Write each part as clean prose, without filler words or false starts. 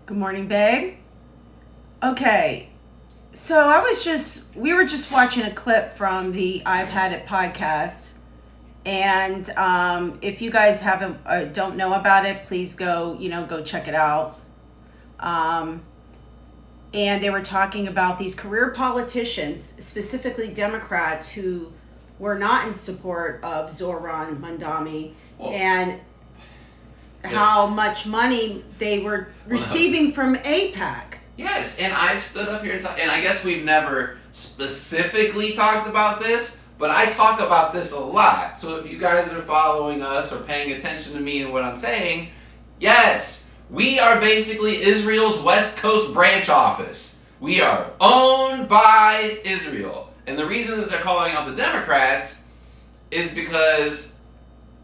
Good morning, babe. Okay, so we were just watching a clip from the I've Had It podcast, and if you guys haven't don't know about it, please go check it out. And they were talking about these career politicians, specifically Democrats, who were not in support of Zoran Mandami, and how much money they were receiving from AIPAC. Yes, and I've stood up here and talked, and I guess we've never specifically talked about this, but I talk about this a lot. So if you guys are following us or paying attention to me and what I'm saying, yes, we are basically Israel's West Coast branch office. We are owned by Israel. And the reason that they're calling out the Democrats is because,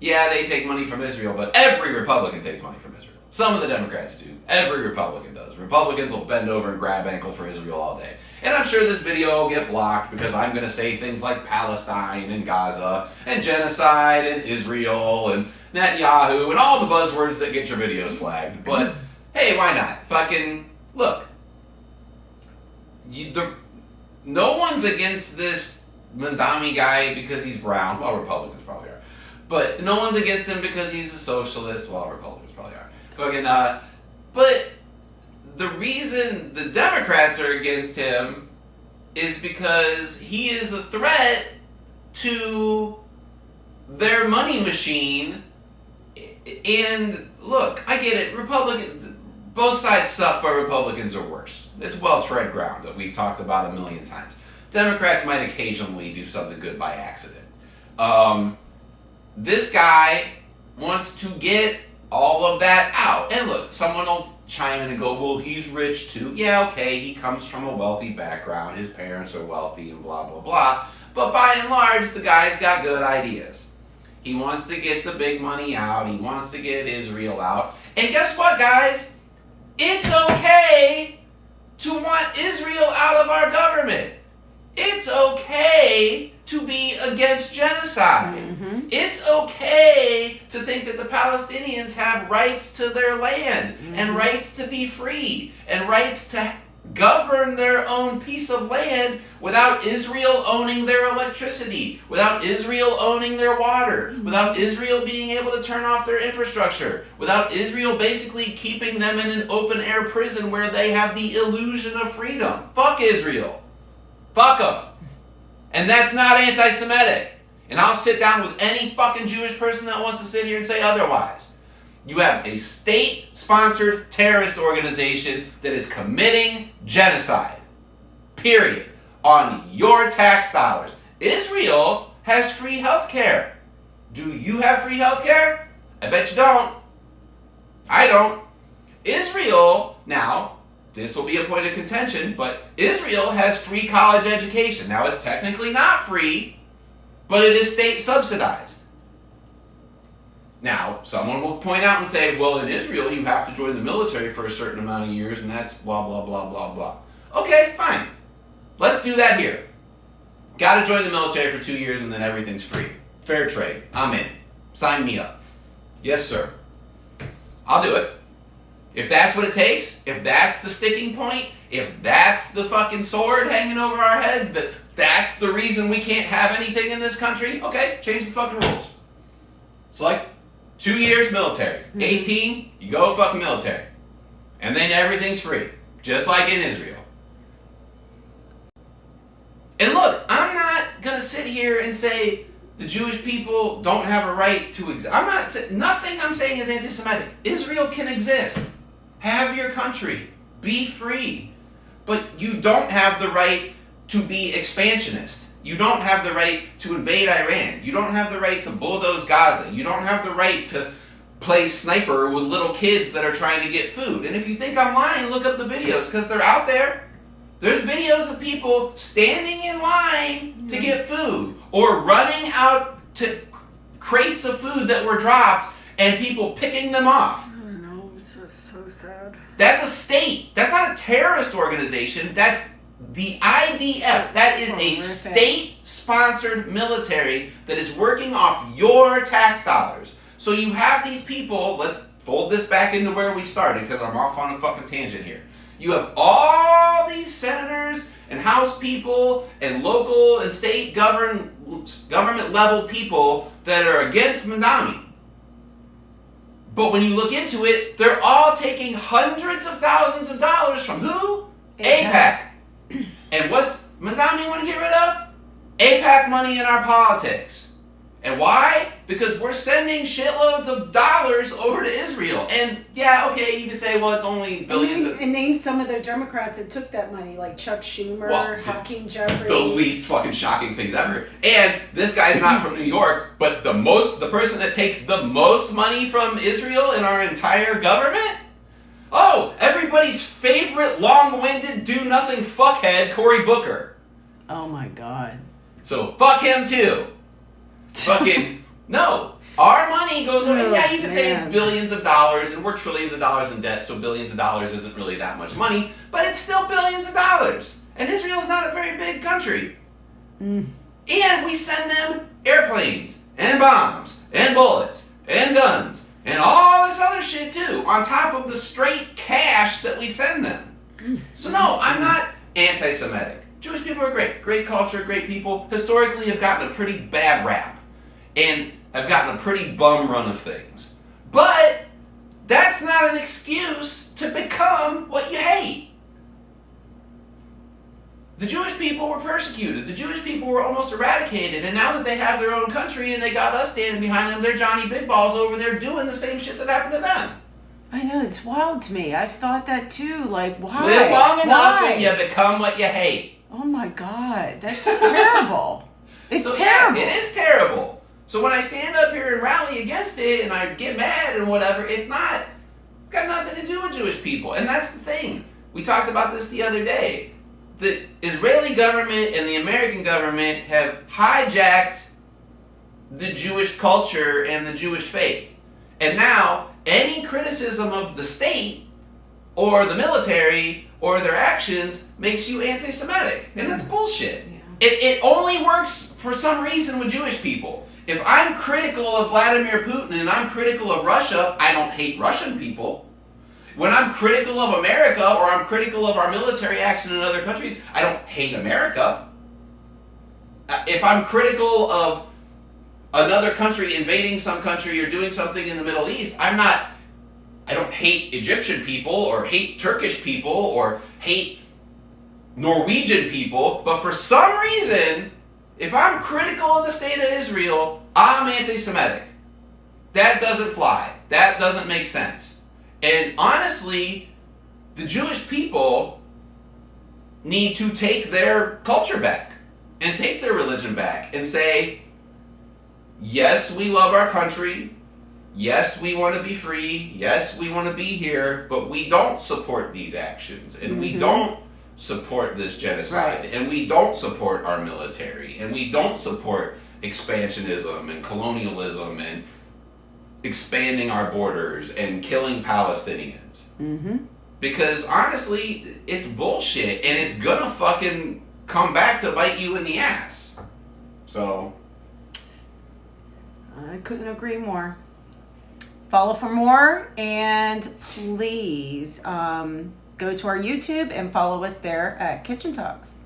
yeah, they take money from Israel, but every Republican takes money from Israel. Some of the Democrats do. Every Republican does. Republicans will bend over and grab ankle for Israel all day. And I'm sure this video will get blocked because I'm going to say things like Palestine and Gaza and genocide and Israel and Netanyahu and all the buzzwords that get your videos flagged. But hey, why not? Fucking look. No one's against this Mandami guy because he's brown. Well, Republicans probably are. But no one's against him because he's a socialist. Well, Republicans probably are. But the reason the Democrats are against him is because he is a threat to their money machine. And look, I get it. Both sides suck, but Republicans are worse. It's well-tread ground that we've talked about a million times. Democrats might occasionally do something good by accident. This guy wants to get all of that out. And look, someone will chime in and go, well, he's rich too. Yeah, okay, he comes from a wealthy background. His parents are wealthy and blah, blah, blah. But by and large, the guy's got good ideas. He wants to get the big money out. He wants to get Israel out. And guess what, guys? It's okay to want Israel out of our government. It's okay to be against genocide. Mm-hmm. It's okay to think that the Palestinians have rights to their land, mm-hmm, and rights to be free and rights to govern their own piece of land without Israel owning their electricity, without Israel owning their water, mm-hmm, without Israel being able to turn off their infrastructure, without Israel basically keeping them in an open-air prison where they have the illusion of freedom. Fuck Israel. Fuck them. And that's not anti-Semitic. And I'll sit down with any fucking Jewish person that wants to sit here and say otherwise. You have a state-sponsored terrorist organization that is committing genocide. Period. On your tax dollars. Israel has free health care. Do you have free health care? I bet you don't. I don't. Israel, now, this will be a point of contention, but Israel has free college education. Now, it's technically not free, but it is state subsidized. Now, someone will point out and say, well, in Israel, you have to join the military for a certain amount of years, and that's blah, blah, blah, blah, blah. Okay, fine. Let's do that here. Got to join the military for 2 years, and then everything's free. Fair trade. I'm in. Sign me up. Yes, sir. I'll do it. If that's what it takes, if that's the sticking point, if that's the fucking sword hanging over our heads, that's the reason we can't have anything in this country, okay, change the fucking rules. It's like 2 years military. 18, you go fucking military. And then everything's free. Just like in Israel. And look, I'm not going to sit here and say the Jewish people don't have a right to exist. Nothing I'm saying is anti-Semitic. Israel can exist. Have your country. Be free. But you don't have the right to be expansionist. You don't have the right to invade Iran. You don't have the right to bulldoze Gaza. You don't have the right to play sniper with little kids that are trying to get food. And if you think I'm lying, look up the videos, because they're out there. There's videos of people standing in line to get food, or running out to crates of food that were dropped and people picking them off. I don't know, it's just so sad. That's a state. That's not a terrorist organization. That's the IDF. That is a state-sponsored military that is working off your tax dollars. So you have these people, let's fold this back into where we started because I'm off on a fucking tangent here. You have all these senators and House people and local and state government level people that are against Mandami. But when you look into it, they're all taking hundreds of thousands of dollars from who? AIPAC. And what's Mandami want to get rid of? AIPAC money in our politics. And why? Because we're sending shitloads of dollars over to Israel. And yeah, okay, you can say, well, it's only billions. And name some of the Democrats that took that money, like Chuck Schumer, Hakeem Jeffries. The least fucking shocking things ever. And this guy's not from New York, but the person that takes the most money from Israel in our entire government? Oh, everybody's favorite long-winded do-nothing fuckhead, Cory Booker. Oh my God. So fuck him too. Fucking no. Our money goes over. Yeah, you can say it's billions of dollars, and we're trillions of dollars in debt, so billions of dollars isn't really that much money, but it's still billions of dollars. And Israel's not a very big country. And we send them airplanes, and bombs, and bullets, and guns, and all this other shit too, on top of the straight cash that we send them. So no, I'm not anti-Semitic. Jewish people are great. Great culture, great people. Historically have gotten a pretty bad rap. And have gotten a pretty bum run of things. But that's not an excuse to become what you hate. The Jewish people were persecuted. The Jewish people were almost eradicated. And now that they have their own country and they got us standing behind them, they're Johnny Big Balls over there doing the same shit that happened to them. I know, it's wild to me. I've thought that too. Like, why? Live long enough Why? and you become what you hate. Oh my God, that's terrible. It's So, terrible. Yeah, it is terrible. So when I stand up here and rally against it and I get mad and whatever, it's got nothing to do with Jewish people. And that's the thing. We talked about this the other day. The Israeli government and the American government have hijacked the Jewish culture and the Jewish faith. And now, any criticism of the state or the military or their actions makes you anti-Semitic. And that's bullshit. Yeah. It only works for some reason with Jewish people. If I'm critical of Vladimir Putin and I'm critical of Russia, I don't hate Russian people. When I'm critical of America or I'm critical of our military action in other countries, I don't hate America. If I'm critical of another country invading some country or doing something in the Middle East, I don't hate Egyptian people or hate Turkish people or hate Norwegian people, but for some reason, if I'm critical of the state of Israel, I'm anti-Semitic. That doesn't fly. That doesn't make sense. And honestly, the Jewish people need to take their culture back and take their religion back and say, yes, we love our country. Yes, we want to be free. Yes, we want to be here, but we don't support these actions and we don't support this genocide, and we don't support our military, and we don't support expansionism and colonialism and expanding our borders and killing Palestinians. Because honestly, it's bullshit, and it's gonna fucking come back to bite you in the ass. So I couldn't agree more. Follow for more, and please go to our YouTube and follow us there at Kitchen Talks.